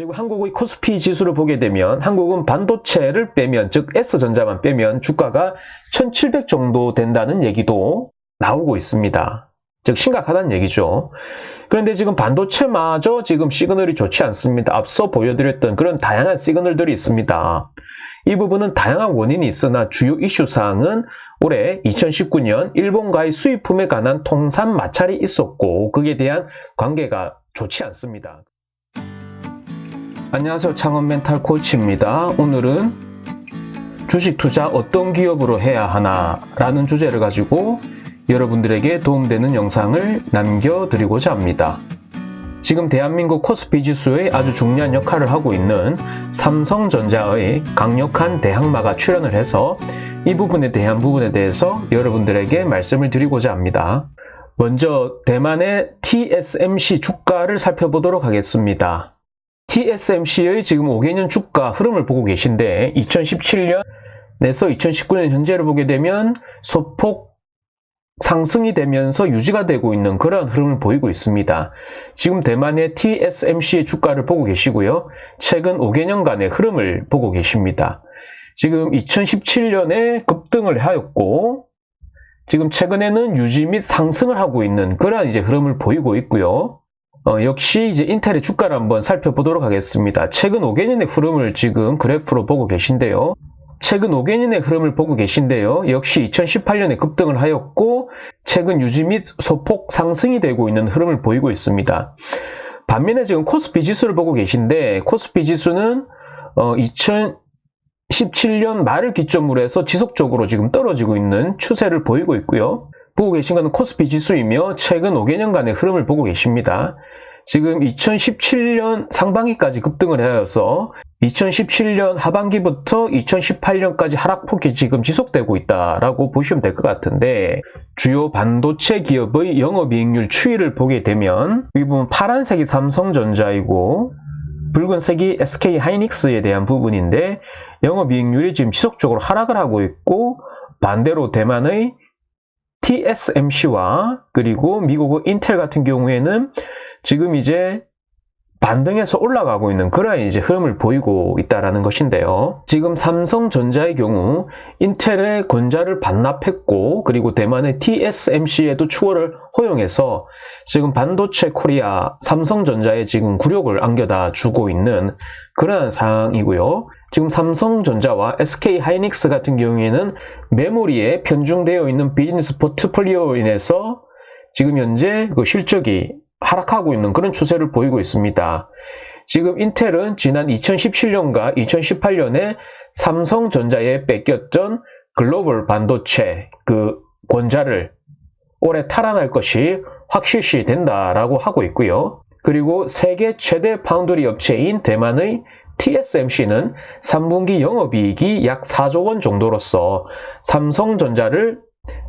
지금 한국의 코스피 지수를 보게 되면 한국은 반도체를 빼면, 즉 S전자만 빼면 주가가 1700 정도 된다는 얘기도 나오고 있습니다. 즉 심각하다는 얘기죠. 그런데 지금 반도체마저 지금 시그널이 좋지 않습니다. 앞서 보여드렸던 그런 다양한 시그널들이 있습니다. 이 부분은 다양한 원인이 있으나 주요 이슈사항은 올해 2019년 일본과의 수입품에 관한 통산 마찰이 있었고 그에 대한 관계가 좋지 않습니다. 안녕하세요. 창업 멘탈 코치입니다. 오늘은 주식 투자 어떤 기업으로 해야 하나 라는 주제를 가지고 여러분들에게 도움되는 영상을 남겨드리고자 합니다. 지금 대한민국 코스피 지수에 아주 중요한 역할을 하고 있는 삼성전자의 강력한 대항마가 출연을 해서 이 부분에 대해서 여러분들에게 말씀을 드리고자 합니다. 먼저 대만의 TSMC 주가를 살펴보도록 하겠습니다. TSMC의 지금 5개년 주가 흐름을 보고 계신데 2017년에서 2019년 현재를 보게 되면 소폭 상승이 되면서 유지가 되고 있는 그러한 흐름을 보이고 있습니다. 지금 대만의 TSMC의 주가를 보고 계시고요. 최근 5개년간의 흐름을 보고 계십니다. 지금 2017년에 급등을 하였고 지금 최근에는 유지 및 상승을 하고 있는 그러한 이제 흐름을 보이고 있고요. 역시 이제 인텔의 주가를 한번 살펴보도록 하겠습니다. 최근 5개년의 흐름을 지금 그래프로 보고 계신데요. 역시 2018년에 급등을 하였고 최근 유지 및 소폭 상승이 되고 있는 흐름을 보이고 있습니다. 반면에 지금 코스피 지수를 보고 계신데 코스피 지수는 2017년 말을 기점으로 해서 지속적으로 지금 떨어지고 있는 추세를 보이고 있고요. 보고 계신 것은 코스피 지수이며 최근 5개년간의 흐름을 보고 계십니다. 지금 2017년 상반기까지 급등을 하여서 2017년 하반기부터 2018년까지 하락폭이 지금 지속되고 있다라고 보시면 될 것 같은데 주요 반도체 기업의 영업이익률 추이를 보게 되면 이 부분 파란색이 삼성전자이고 붉은색이 SK하이닉스에 대한 부분인데 영업이익률이 지금 지속적으로 하락을 하고 있고 반대로 대만의 TSMC와 그리고 미국의 인텔 같은 경우에는 지금 이제 반등해서 올라가고 있는 그런 이제 흐름을 보이고 있다라는 것인데요. 지금 삼성전자의 경우 인텔의 권좌를 반납했고 그리고 대만의 TSMC에도 추월을 허용해서 지금 반도체 코리아 삼성전자에 지금 굴욕을 안겨다 주고 있는 그러한 상황이고요. 지금 삼성전자와 SK하이닉스 같은 경우에는 메모리에 편중되어 있는 비즈니스 포트폴리오로 인해서 지금 현재 그 실적이 하락하고 있는 그런 추세를 보이고 있습니다. 지금 인텔은 지난 2017년과 2018년에 삼성전자에 뺏겼던 글로벌 반도체 그 권좌를 올해 탈환할 것이 확실시 된다라고 하고 있고요. 그리고 세계 최대 파운드리 업체인 대만의 TSMC는 3분기 영업이익이 약 4조 원 정도로서 삼성전자를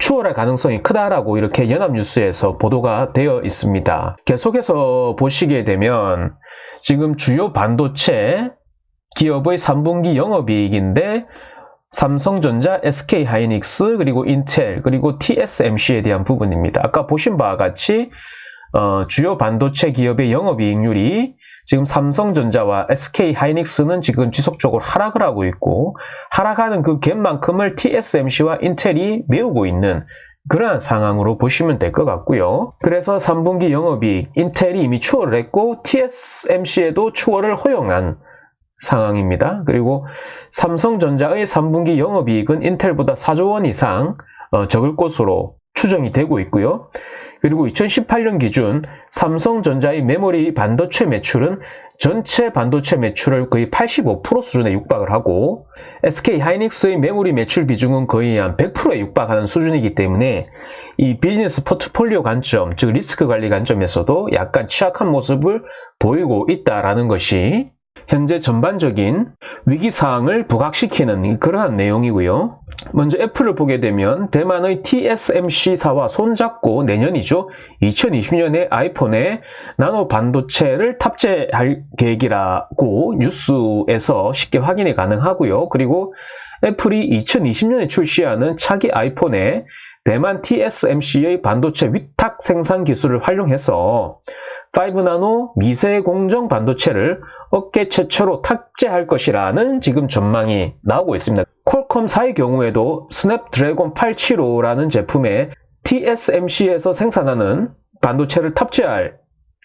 추월할 가능성이 크다라고 이렇게 연합뉴스에서 보도가 되어 있습니다. 계속해서 보시게 되면 지금 주요 반도체 기업의 3분기 영업이익인데 삼성전자, SK하이닉스, 그리고 인텔, 그리고 TSMC에 대한 부분입니다. 아까 보신 바와 같이 주요 반도체 기업의 영업이익률이 지금 삼성전자와 SK하이닉스는 지금 지속적으로 하락을 하고 있고 하락하는 그 갭만큼을 TSMC와 인텔이 메우고 있는 그러한 상황으로 보시면 될 것 같고요. 그래서 3분기 영업이익 인텔이 이미 추월을 했고 TSMC에도 추월을 허용한 상황입니다. 그리고 삼성전자의 3분기 영업이익은 인텔보다 4조 원 이상 적을 것으로 추정이 되고 있고요. 그리고 2018년 기준 삼성전자의 메모리 반도체 매출은 전체 반도체 매출을 거의 85% 수준에 육박을 하고 SK하이닉스의 메모리 매출 비중은 거의 한 100%에 육박하는 수준이기 때문에 이 비즈니스 포트폴리오 관점, 즉 리스크 관리 관점에서도 약간 취약한 모습을 보이고 있다라는 것이 현재 전반적인 위기사항을 부각시키는 그러한 내용이고요. 먼저 애플을 보게 되면 대만의 TSMC사와 손잡고 내년이죠. 2020년에 아이폰에 나노 반도체를 탑재할 계획이라고 뉴스에서 쉽게 확인이 가능하고요. 그리고 애플이 2020년에 출시하는 차기 아이폰에 대만 TSMC의 반도체 위탁 생산 기술을 활용해서 5나노 미세 공정 반도체를 업계 최초로 탑재할 것이라는 지금 전망이 나오고 있습니다. 퀄컴사의 경우에도 스냅드래곤 875라는 제품에 TSMC에서 생산하는 반도체를 탑재할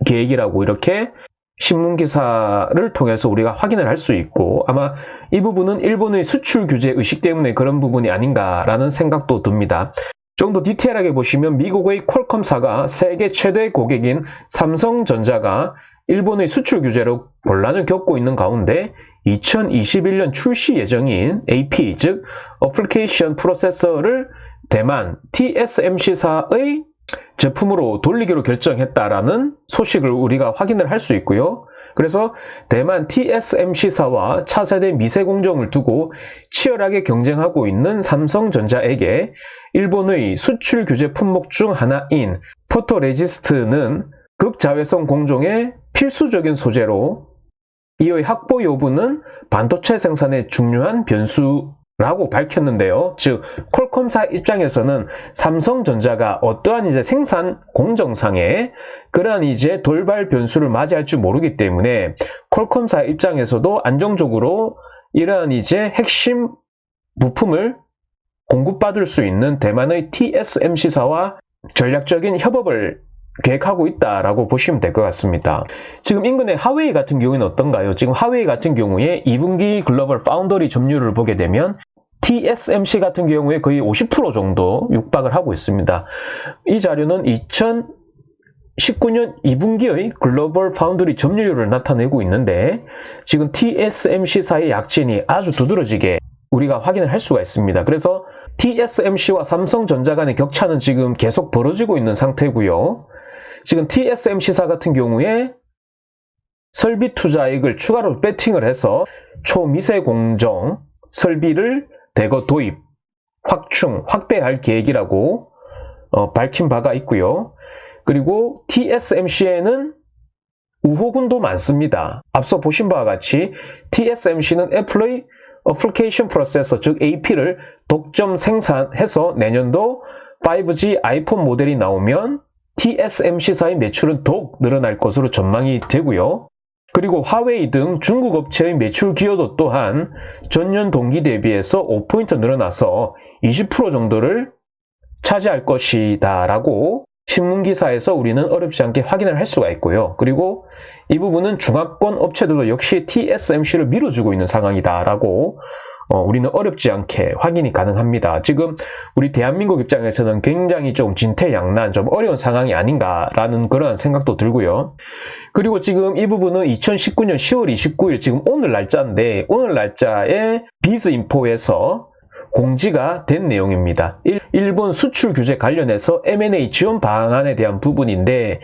계획이라고 이렇게 신문 기사를 통해서 우리가 확인을 할 수 있고, 아마 이 부분은 일본의 수출 규제 의식 때문에 그런 부분이 아닌가라는 생각도 듭니다. 좀 더 디테일하게 보시면 미국의 퀄컴사가 세계 최대 고객인 삼성전자가 일본의 수출 규제로 곤란을 겪고 있는 가운데 2021년 출시 예정인 AP, 즉 어플리케이션 프로세서를 대만 TSMC사의 제품으로 돌리기로 결정했다라는 소식을 우리가 확인을 할 수 있고요. 그래서 대만 TSMC사와 차세대 미세공정을 두고 치열하게 경쟁하고 있는 삼성전자에게 일본의 수출 규제 품목 중 하나인 포토레지스트는 극자외선 공정의 필수적인 소재로 이의 확보 여부는 반도체 생산의 중요한 변수라고 밝혔는데요. 즉, 퀄컴사 입장에서는 삼성전자가 어떠한 이제 생산 공정상에 그러한 이제 돌발 변수를 맞이할 줄 모르기 때문에 퀄컴사 입장에서도 안정적으로 이러한 이제 핵심 부품을 공급받을 수 있는 대만의 TSMC사와 전략적인 협업을 계획하고 있다라고 보시면 될 것 같습니다. 지금 인근의 하웨이 같은 경우에는 어떤가요? 지금 하웨이 같은 경우에 2분기 글로벌 파운더리 점유율을 보게 되면 TSMC 같은 경우에 거의 50% 정도 육박을 하고 있습니다. 이 자료는 2019년 2분기의 글로벌 파운더리 점유율을 나타내고 있는데 지금 TSMC사의 약진이 아주 두드러지게 우리가 확인을 할 수가 있습니다. 그래서 TSMC와 삼성전자 간의 격차는 지금 계속 벌어지고 있는 상태고요. 지금 TSMC사 같은 경우에 설비 투자액을 추가로 배팅을 해서 초미세 공정 설비를 대거 도입, 확충, 확대할 계획이라고 밝힌 바가 있고요. 그리고 TSMC에는 우호군도 많습니다. 앞서 보신 바와 같이 TSMC는 애플의 어플리케이션 프로세서 즉 AP를 독점 생산해서 내년도 5G 아이폰 모델이 나오면 TSMC사의 매출은 더욱 늘어날 것으로 전망이 되고요. 그리고 화웨이 등 중국 업체의 매출 기여도 또한 전년 동기 대비해서 5포인트 늘어나서 20% 정도를 차지할 것이다 라고 신문기사에서 우리는 어렵지 않게 확인을 할 수가 있고요. 그리고 이 부분은 중화권 업체들도 역시 TSMC를 밀어주고 있는 상황이다 라고 우리는 어렵지 않게 확인이 가능합니다. 지금 우리 대한민국 입장에서는 굉장히 좀 진퇴양난, 좀 어려운 상황이 아닌가라는 그런 생각도 들고요. 그리고 지금 이 부분은 2019년 10월 29일 지금 오늘 날짜인데 오늘 날짜에 비즈인포에서 공지가 된 내용입니다. 일본 수출 규제 관련해서 M&A 지원 방안에 대한 부분인데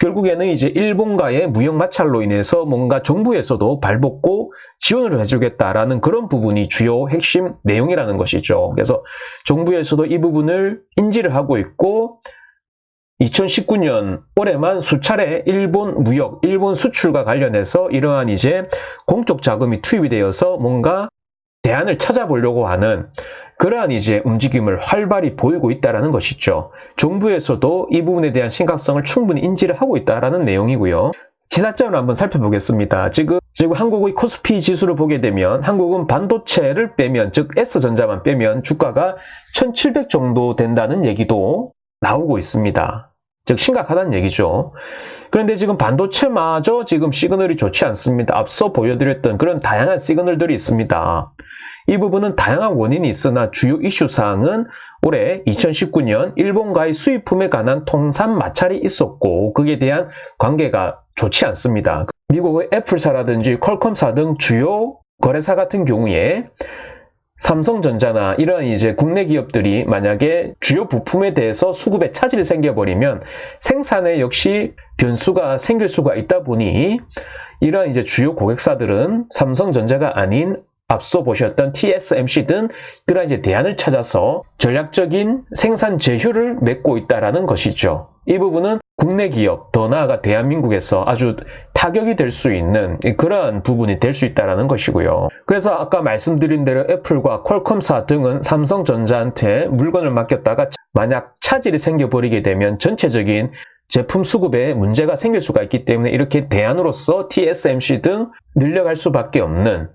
결국에는 이제 일본과의 무역 마찰로 인해서 뭔가 정부에서도 발벗고 지원을 해주겠다라는 그런 부분이 주요 핵심 내용이라는 것이죠. 그래서 정부에서도 이 부분을 인지를 하고 있고 2019년 올해만 수차례 일본 무역, 일본 수출과 관련해서 이러한 이제 공적 자금이 투입이 되어서 뭔가 대안을 찾아보려고 하는 그러한 이제 움직임을 활발히 보이고 있다는 것이죠. 정부에서도 이 부분에 대한 심각성을 충분히 인지를 하고 있다는 내용이고요. 기사점을 한번 살펴보겠습니다. 지금 한국의 코스피 지수를 보게 되면 한국은 반도체를 빼면, 즉 S전자만 빼면 주가가 1700 정도 된다는 얘기도 나오고 있습니다. 즉 심각하다는 얘기죠. 그런데 지금 반도체마저 지금 시그널이 좋지 않습니다. 앞서 보여드렸던 그런 다양한 시그널들이 있습니다. 이 부분은 다양한 원인이 있으나 주요 이슈사항은 올해 2019년 일본과의 수입품에 관한 통산 마찰이 있었고 그에 대한 관계가 좋지 않습니다. 미국의 애플사라든지 퀄컴사 등 주요 거래사 같은 경우에 삼성전자나 이런 이제 국내 기업들이 만약에 주요 부품에 대해서 수급에 차질이 생겨버리면 생산에 역시 변수가 생길 수가 있다 보니 이런 이제 주요 고객사들은 삼성전자가 아닌 앞서 보셨던 TSMC 등 그런 이제 대안을 찾아서 전략적인 생산 제휴를 맺고 있다라는 것이죠. 이 부분은 국내 기업, 더 나아가 대한민국에서 아주 타격이 될 수 있는 그러한 부분이 될 수 있다는 것이고요. 그래서 아까 말씀드린 대로 애플과 퀄컴사 등은 삼성전자한테 물건을 맡겼다가 만약 차질이 생겨버리게 되면 전체적인 제품 수급에 문제가 생길 수가 있기 때문에 이렇게 대안으로서 TSMC 등 늘려갈 수밖에 없는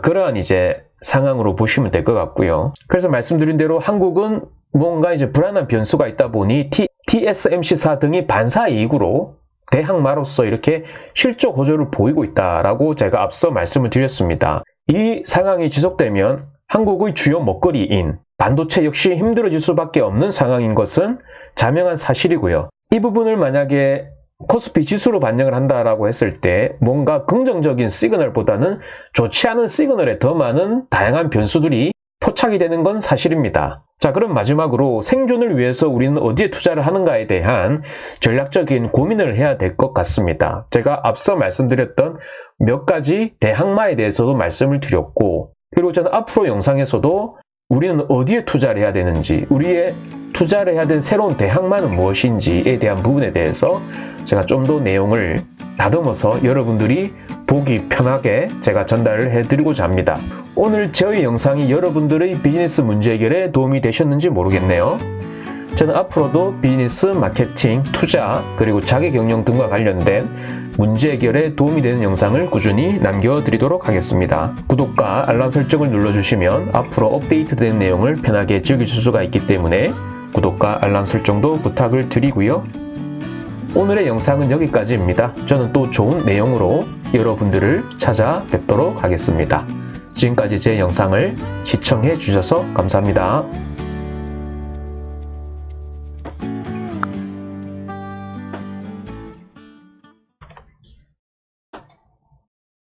그러한 이제 상황으로 보시면 될 것 같고요. 그래서 말씀드린 대로 한국은 뭔가 이제 불안한 변수가 있다 보니 TSMC사 등이 반사 이익으로 대항마로서 이렇게 실적 호조를 보이고 있다라고 제가 앞서 말씀을 드렸습니다. 이 상황이 지속되면 한국의 주요 먹거리인 반도체 역시 힘들어질 수밖에 없는 상황인 것은 자명한 사실이고요. 이 부분을 만약에 코스피 지수로 반영을 한다라고 했을 때 뭔가 긍정적인 시그널보다는 좋지 않은 시그널에 더 많은 다양한 변수들이 포착이 되는 건 사실입니다. 자, 그럼 마지막으로 생존을 위해서 우리는 어디에 투자를 하는가에 대한 전략적인 고민을 해야 될 것 같습니다. 제가 앞서 말씀드렸던 몇 가지 대항마에 대해서도 말씀을 드렸고, 그리고 저는 앞으로 영상에서도 우리는 어디에 투자를 해야 되는지, 우리의 투자를 해야 되는 새로운 대항마는 무엇인지에 대한 부분에 대해서 제가 좀 더 내용을 다듬어서 여러분들이 보기 편하게 제가 전달을 해드리고자 합니다. 오늘 저희 영상이 여러분들의 비즈니스 문제 해결에 도움이 되셨는지 모르겠네요. 저는 앞으로도 비즈니스, 마케팅, 투자, 그리고 자기 경영 등과 관련된 문제 해결에 도움이 되는 영상을 꾸준히 남겨드리도록 하겠습니다. 구독과 알람 설정을 눌러주시면 앞으로 업데이트된 내용을 편하게 즐기실 수가 있기 때문에 구독과 알람 설정도 부탁을 드리고요. 오늘의 영상은 여기까지입니다. 저는 또 좋은 내용으로 여러분들을 찾아뵙도록 하겠습니다. 지금까지 제 영상을 시청해 주셔서 감사합니다.